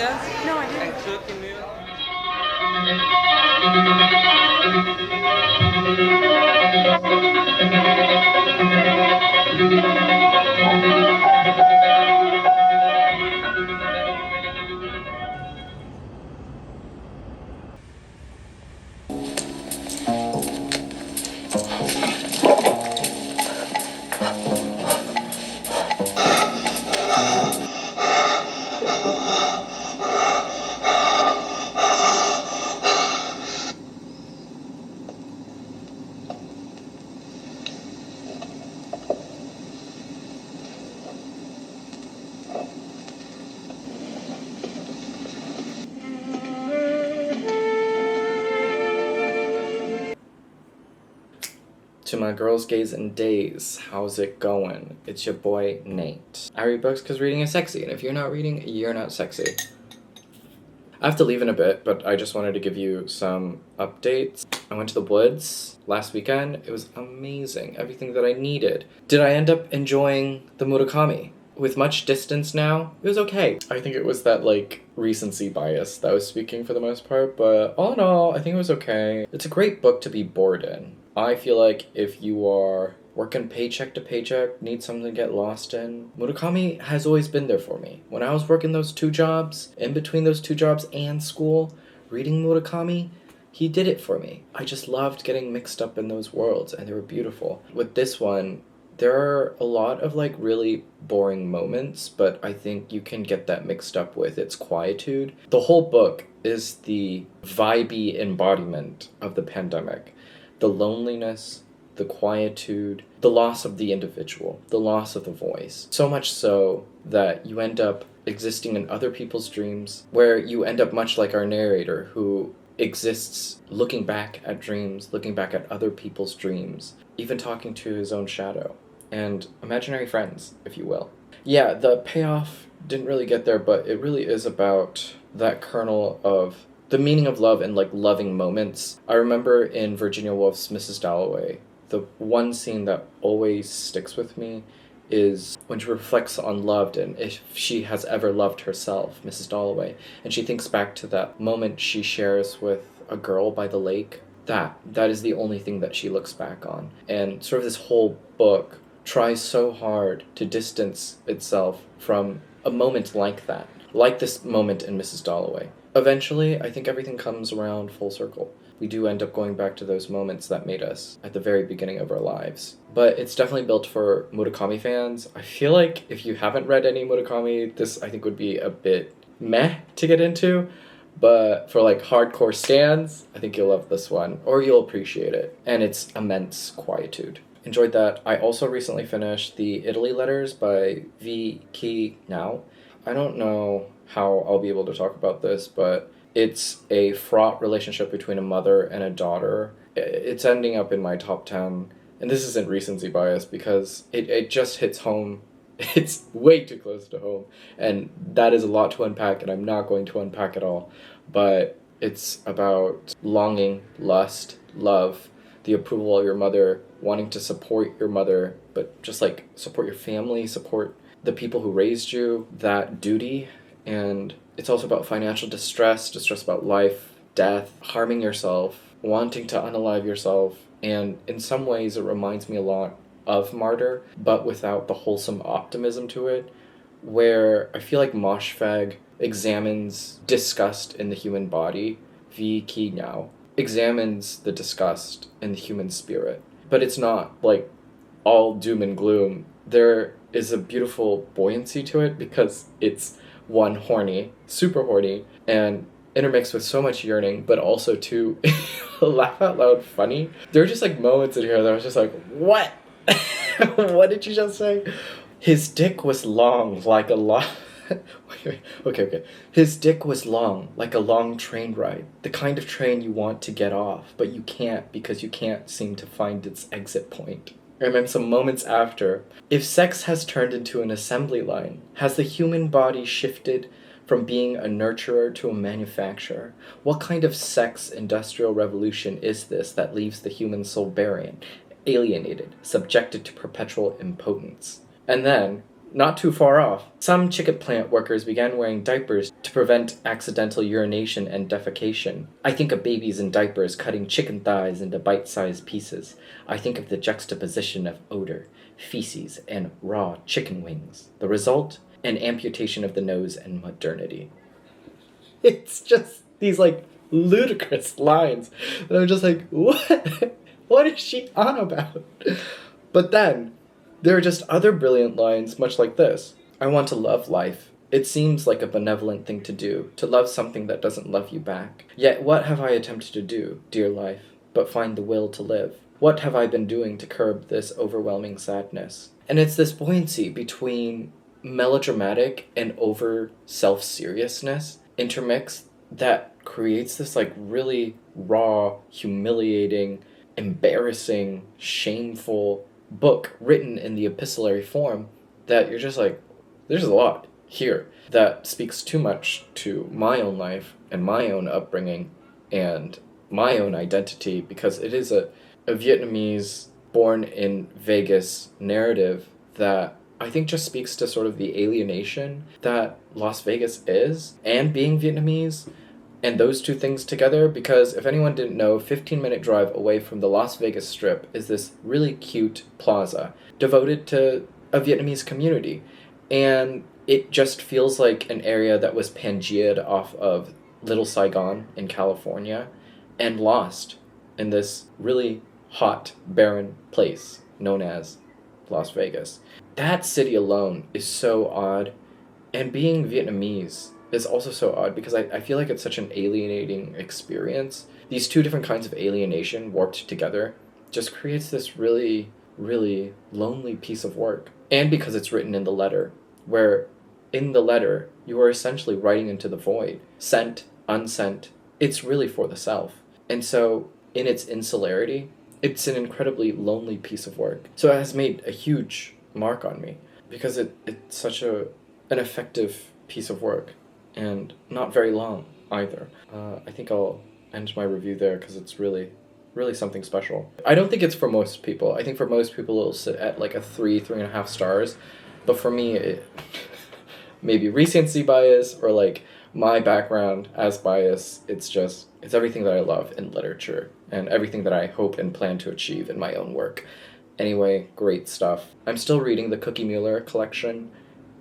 Mueller? No, I didn't. Haruki Mueller? To my girls, gays, and days, how's it going? It's your boy, Nate. I read books because reading is sexy, and if you're not reading, you're not sexy. I have to leave in a bit, but I just wanted to give you some updates. I went to the woods last weekend. It was amazing. Everything that I needed. Did I end up enjoying the Murakami? With much distance now, it was okay. I think it was that, recency bias that was speaking for the most part, but all in all, I think it was okay. It's a great book to be bored in. I feel like if you are working paycheck to paycheck, need something to get lost in, Murakami has always been there for me. When I was working those 2 jobs, in between those 2 jobs and school, reading Murakami, he did it for me. I just loved getting mixed up in those worlds, and they were beautiful. With this one, there are a lot of really boring moments, but I think you can get that mixed up with its quietude. The whole book is the vibey embodiment of the pandemic. The loneliness, the quietude, the loss of the individual, the loss of the voice. So much so that you end up existing in other people's dreams, where you end up much like our narrator, who exists looking back at dreams, looking back at other people's dreams, even talking to his own shadow, and imaginary friends, if you will. Yeah, the payoff didn't really get there, but it really is about that kernel of the meaning of love and loving moments. I remember in Virginia Woolf's Mrs. Dalloway, the one scene that always sticks with me is when she reflects on love and if she has ever loved herself, Mrs. Dalloway, and she thinks back to that moment she shares with a girl by the lake. That is the only thing that she looks back on. And sort of this whole book tries so hard to distance itself from a moment like that, like this moment in Mrs. Dalloway. Eventually, I think everything comes around full circle. We do end up going back to those moments that made us at the very beginning of our lives. But it's definitely built for Murakami fans. I feel like if you haven't read any Murakami, this I think would be a bit meh to get into. But for hardcore stans, I think you'll love this one, or you'll appreciate it. And its immense quietude. Enjoyed that. I also recently finished the Italy Letters by Vi Khi Nao. I don't know how I'll be able to talk about this, but it's a fraught relationship between a mother and a daughter. It's ending up in my top 10, and this isn't recency bias because it just hits home. It's way too close to home, and that is a lot to unpack, and I'm not going to unpack it all, but it's about longing, lust, love, the approval of your mother, wanting to support your mother, but just support your family, support the people who raised you, that duty. And it's also about financial distress about life, death, harming yourself, wanting to unalive yourself. And in some ways it reminds me a lot of Martyr, but without the wholesome optimism to it, where I feel like Moshfegh examines disgust in the human body. Vi Khi Nao examines the disgust in the human spirit. But it's not all doom and gloom. There is a beautiful buoyancy to it because it's one, horny, super horny, and intermixed with so much yearning, but also too laugh out loud funny. There are just moments in here that I was just what? What did you just say? His dick was long like a long... Okay. His dick was long like a long train ride. The kind of train you want to get off, but you can't because you can't seem to find its exit point. And then some moments after, if sex has turned into an assembly line, has the human body shifted from being a nurturer to a manufacturer? What kind of sex industrial revolution is this that leaves the human soul barren, alienated, subjected to perpetual impotence? And then, not too far off, some chicken plant workers began wearing diapers to prevent accidental urination and defecation. I think of babies in diapers cutting chicken thighs into bite-sized pieces. I think of the juxtaposition of odor, feces, and raw chicken wings. The result? An amputation of the nose and modernity. It's just these, like, ludicrous lines. And I'm just like, what? What is she on about? But then, there are just other brilliant lines, much like this. I want to love life. It seems like a benevolent thing to do, to love something that doesn't love you back. Yet what have I attempted to do, dear life, but find the will to live? What have I been doing to curb this overwhelming sadness? And it's this buoyancy between melodramatic and over self-seriousness intermixed that creates this, like, really raw, humiliating, embarrassing, shameful book written in the epistolary form that you're just like, there's a lot here that speaks too much to my own life and my own upbringing and my own identity, because it is a Vietnamese born in Vegas narrative that I think just speaks to sort of the alienation that Las Vegas is and being Vietnamese, and those two things together, because if anyone didn't know, 15-minute drive away from the Las Vegas Strip is this really cute plaza devoted to a Vietnamese community. And it just feels like an area that was Pangea'd off of Little Saigon in California and lost in this really hot, barren place known as Las Vegas. That city alone is so odd, and being Vietnamese is also so odd because I feel like it's such an alienating experience. These two different kinds of alienation warped together just creates this really, really lonely piece of work. And because it's written in the letter, where in the letter you are essentially writing into the void, sent, unsent, it's really for the self. And so in its insularity, it's an incredibly lonely piece of work. So it has made a huge mark on me because it's such an effective piece of work and not very long either. I think I'll end my review there because it's really, really something special. I don't think it's for most people. I think for most people it'll sit at like a 3.5 stars. But for me, it maybe recency bias or like my background as bias, it's everything that I love in literature and everything that I hope and plan to achieve in my own work. Anyway, great stuff. I'm still reading the Cookie Mueller collection,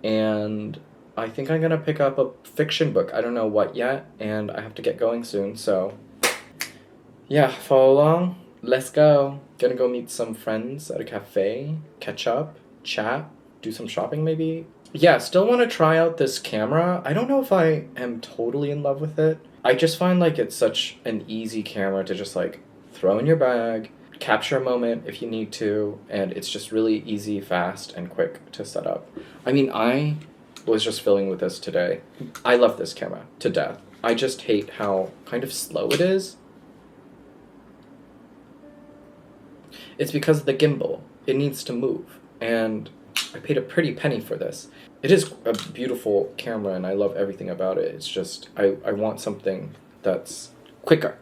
and I think I'm going to pick up a fiction book. I don't know what yet, and I have to get going soon, so yeah, follow along. Let's go. Gonna go meet some friends at a cafe, catch up, chat, do some shopping maybe. Yeah, still want to try out this camera. I don't know if I am totally in love with it. I just find like it's such an easy camera to just like throw in your bag, capture a moment if you need to, and it's just really easy, fast, and quick to set up. I mean, I was just filming with this today. I love this camera to death. I just hate how kind of slow it is. It's because of the gimbal. It needs to move, and I paid a pretty penny for this. It is a beautiful camera, and I love everything about it. It's just, I want something that's quicker,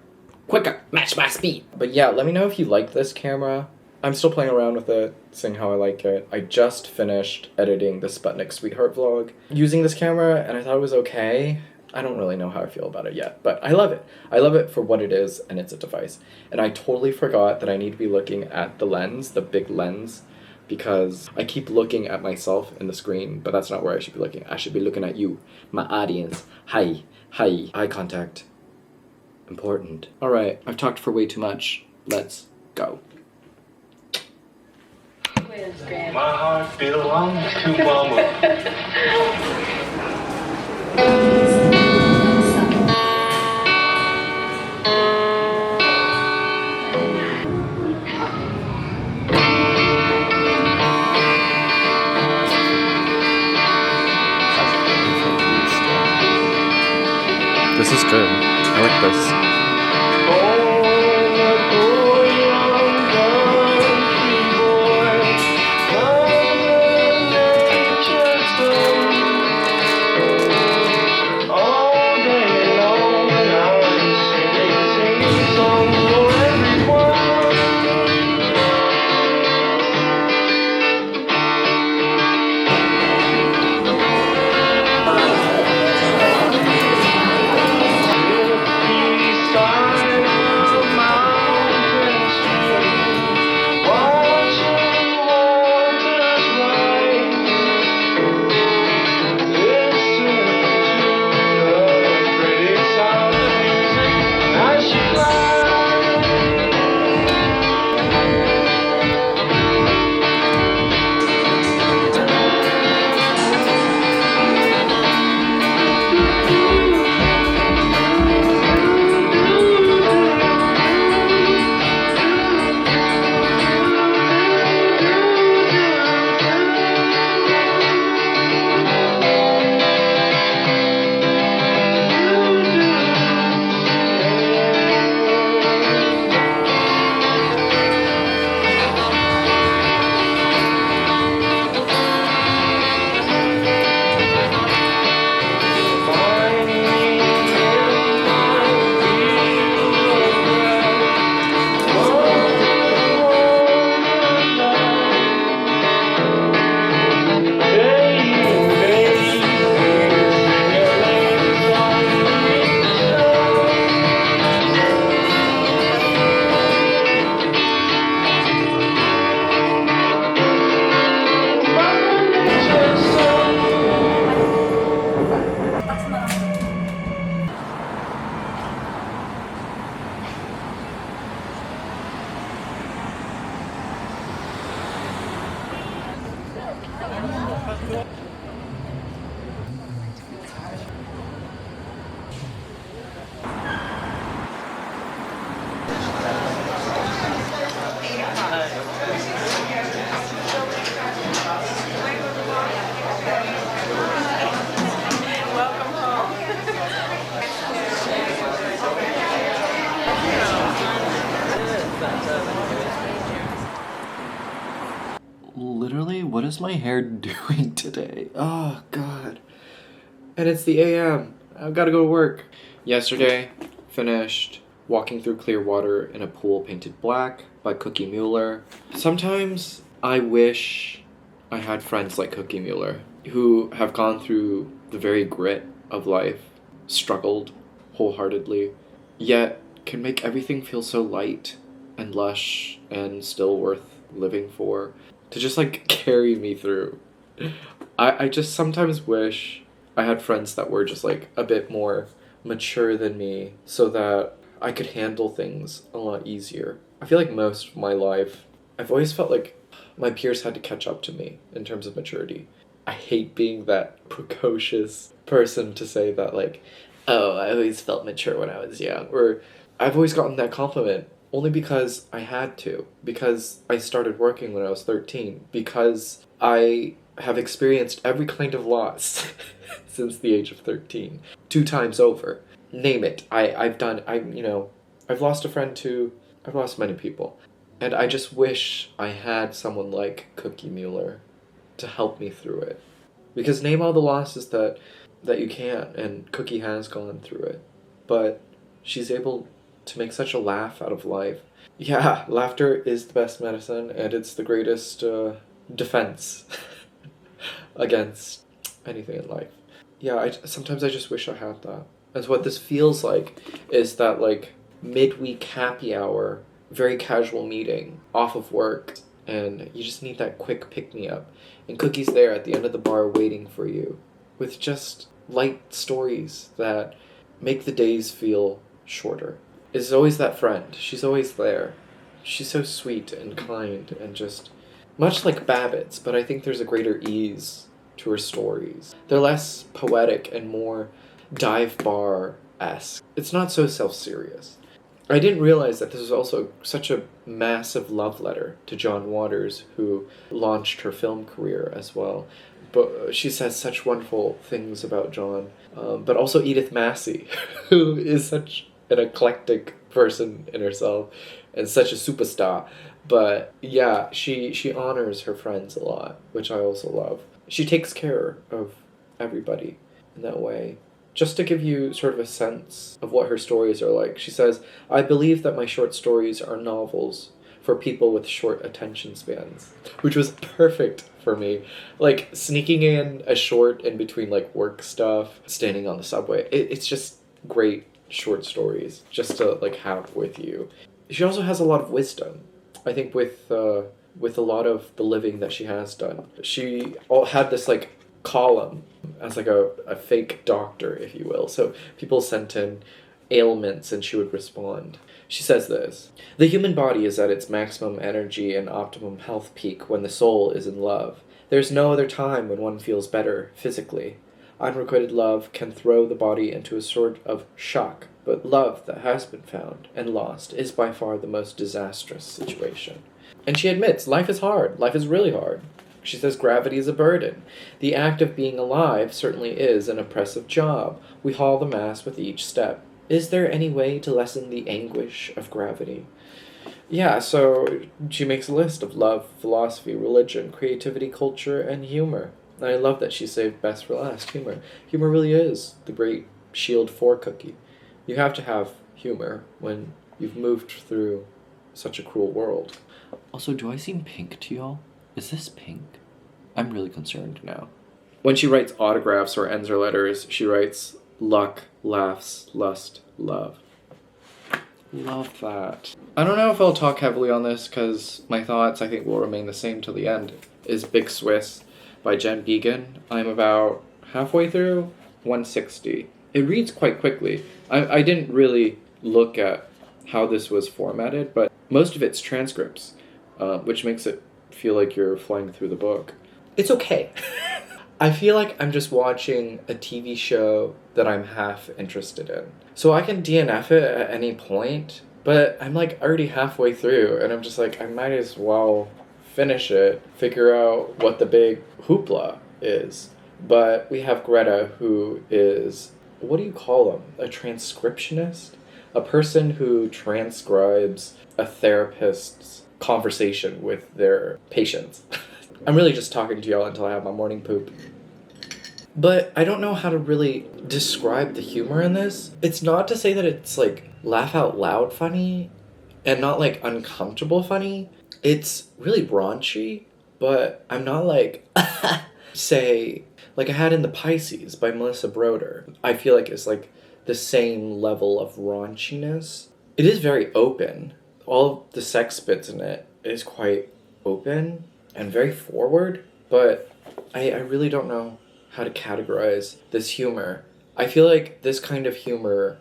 match my speed. But yeah, let me know if you like this camera. I'm still playing around with it, seeing how I like it. I just finished editing the Sputnik Sweetheart vlog using this camera, and I thought it was okay. I don't really know how I feel about it yet, but I love it. I love it for what it is, and it's a device. And I totally forgot that I need to be looking at the lens, the big lens, because I keep looking at myself in the screen, but that's not where I should be looking. I should be looking at you, my audience. Hi, eye contact. Important. All right, I've talked for way too much. Let's go. My heart belongs to mama. This is good. I like this. is my hair doing today? Oh, God. And it's the AM. I've got to go to work. Yesterday, finished Walking Through Clear Water in a Pool Painted Black by Cookie Mueller. Sometimes I wish I had friends like Cookie Mueller who have gone through the very grit of life, struggled wholeheartedly, yet can make everything feel so light and lush and still worth living for, to just like carry me through. I just sometimes wish I had friends that were just like a bit more mature than me so that I could handle things a lot easier. I feel like most of my life, I've always felt like my peers had to catch up to me in terms of maturity. I hate being that precocious person to say that like, oh, I always felt mature when I was young. Or I've always gotten that compliment only because I had to. Because I started working when I was 13. Because I have experienced every kind of loss since the age of 13. 2 times over. Name it. I've lost a friend too. I've lost many people. And I just wish I had someone like Cookie Mueller to help me through it. Because name all the losses that you can, and Cookie has gone through it. But she's able to make such a laugh out of life. Yeah, laughter is the best medicine, and it's the greatest defense against anything in life. Yeah, sometimes I just wish I had that. And so what this feels like is that like midweek happy hour, very casual meeting off of work, and you just need that quick pick-me-up. And Cookie's there at the end of the bar waiting for you with just light stories that make the days feel shorter. It's always that friend. She's always there. She's so sweet and kind and just much like Babbitt's, but I think there's a greater ease to her stories. They're less poetic and more dive bar-esque. It's not so self-serious. I didn't realize that this was also such a massive love letter to John Waters, who launched her film career as well. But she says such wonderful things about John. But also Edith Massey, who is such an eclectic person in herself and such a superstar. But yeah, she honors her friends a lot, which I also love. She takes care of everybody in that way. Just to give you sort of a sense of what her stories are like, she says, "I believe that my short stories are novels for people with short attention spans," which was perfect for me. Like, sneaking in a short in between, like, work stuff, standing on the subway. It's just great short stories just to, like, have with you. She also has a lot of wisdom. I think with a lot of the living that she has done. She had this, like, column as like a fake doctor, if you will. So people sent in ailments and she would respond. She says this: "The human body is at its maximum energy and optimum health peak when the soul is in love. There's no other time when one feels better physically. Unrequited love can throw the body into a sort of shock, but love that has been found and lost is by far the most disastrous situation." And she admits life is hard. Life is really hard. She says gravity is a burden. The act of being alive certainly is an oppressive job. We haul the mass with each step. Is there any way to lessen the anguish of gravity? Yeah, so she makes a list of love, philosophy, religion, creativity, culture, and humor. And I love that she saved best for last, humor. Humor really is the great shield for Cookie. You have to have humor when you've moved through such a cruel world. Also, do I seem pink to y'all? Is this pink? I'm really concerned now. When she writes autographs or ends her letters, she writes luck, laughs, lust, love. Love that. I don't know if I'll talk heavily on this because my thoughts, I think, will remain the same till the end. Is Big Swiss by Jen Beagin. I'm about halfway through 160. It reads quite quickly. I didn't really look at how this was formatted, but most of it's transcripts, which makes it feel like you're flying through the book. It's okay. I feel like I'm just watching a TV show that I'm half interested in. So I can DNF it at any point, but I'm like already halfway through, and I'm just like, I might as well finish it, figure out what the big hoopla is. But we have Greta, who is, what do you call them? A transcriptionist? A person who transcribes a therapist's conversation with their patients. I'm really just talking to y'all until I have my morning poop. But I don't know how to really describe the humor in this. It's not to say that it's like laugh out loud funny and not like uncomfortable funny. It's really raunchy, but I'm not like, say, like I had in The Pisces by Melissa Broder. I feel like it's like the same level of raunchiness. It is very open. All of the sex bits in it is quite open and very forward, but I really don't know how to categorize this humor. I feel like this kind of humor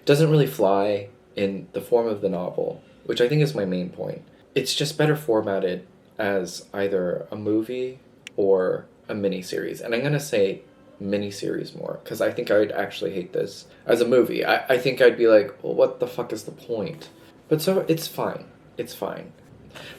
doesn't really fly in the form of the novel, which I think is my main point. It's just better formatted as either a movie or a miniseries. And I'm going to say miniseries more, because I think I would actually hate this as a movie. I think I'd be like, well, what the fuck is the point? But so it's fine. It's fine.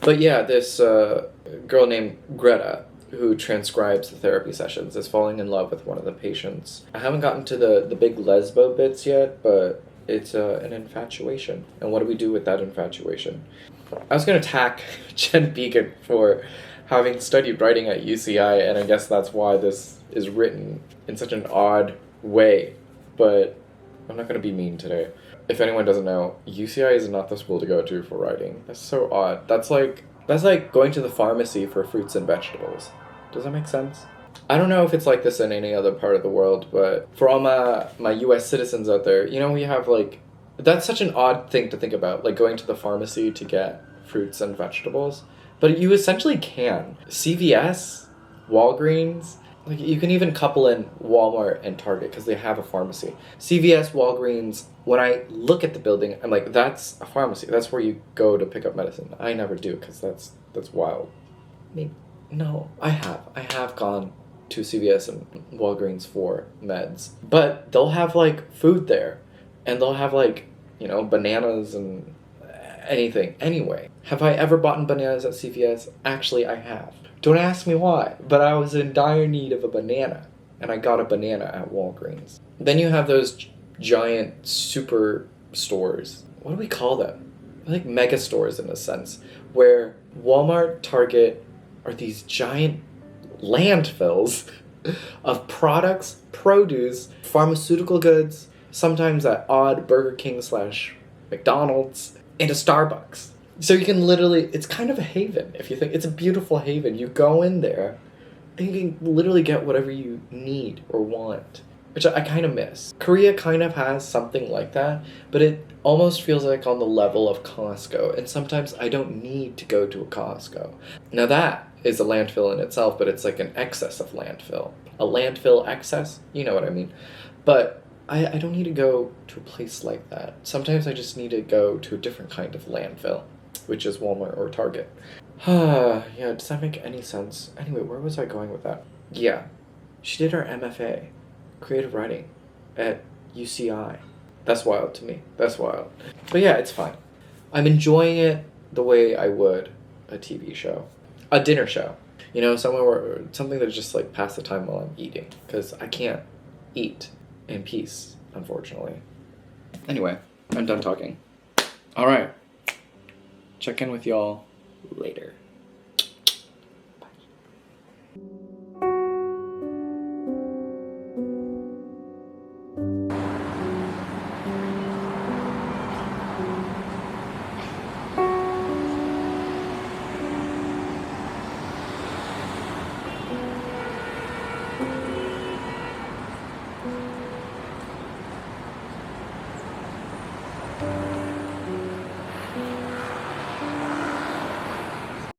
But yeah, this girl named Greta, who transcribes the therapy sessions, is falling in love with one of the patients. I haven't gotten to the big lesbo bits yet, but it's an infatuation. And what do we do with that infatuation? I was going to attack Jen Beagin for having studied writing at UCI, and I guess that's why this is written in such an odd way. But I'm not going to be mean today. If anyone doesn't know, UCI is not the school to go to for writing. That's so odd. That's like going to the pharmacy for fruits and vegetables. Does that make sense? I don't know if it's like this in any other part of the world, but for all my US citizens out there, you know, we have like, that's such an odd thing to think about, like going to the pharmacy to get fruits and vegetables. But you essentially can. CVS, Walgreens, like you can even couple in Walmart and Target because they have a pharmacy. CVS, Walgreens, when I look at the building, I'm like, that's a pharmacy. That's where you go to pick up medicine. I never do because that's wild. Maybe. No, I have gone to CVS and Walgreens for meds. But they'll have like food there. And they'll have like, you know, bananas and anything. Anyway, have I ever bought bananas at CVS? Actually, I have. Don't ask me why, but I was in dire need of a banana. And I got a banana at Walgreens. Then you have those giant super stores. What do we call them? They're like mega stores in a sense. Where Walmart, Target are these giant landfills of products, produce, pharmaceutical goods, sometimes at odd Burger King / McDonald's, and a Starbucks. So you can literally, it's kind of a haven, if you think. It's a beautiful haven. You go in there, and you can literally get whatever you need or want, which I kind of miss. Korea kind of has something like that, but it almost feels like on the level of Costco, and sometimes I don't need to go to a Costco. Now that is a landfill in itself, but it's like an excess of landfill. A landfill excess? You know what I mean. But I don't need to go to a place like that. Sometimes I just need to go to a different kind of landfill, which is Walmart or Target. Yeah, does that make any sense? Anyway, where was I going with that? Yeah, she did her MFA, creative writing, at UCI. That's wild to me. That's wild. But yeah, it's fine. I'm enjoying it the way I would a TV show. A dinner show. You know, something that just like pass the time while I'm eating. Because I can't eat in peace, unfortunately. Anyway, I'm done talking. Alright. Check in with y'all later.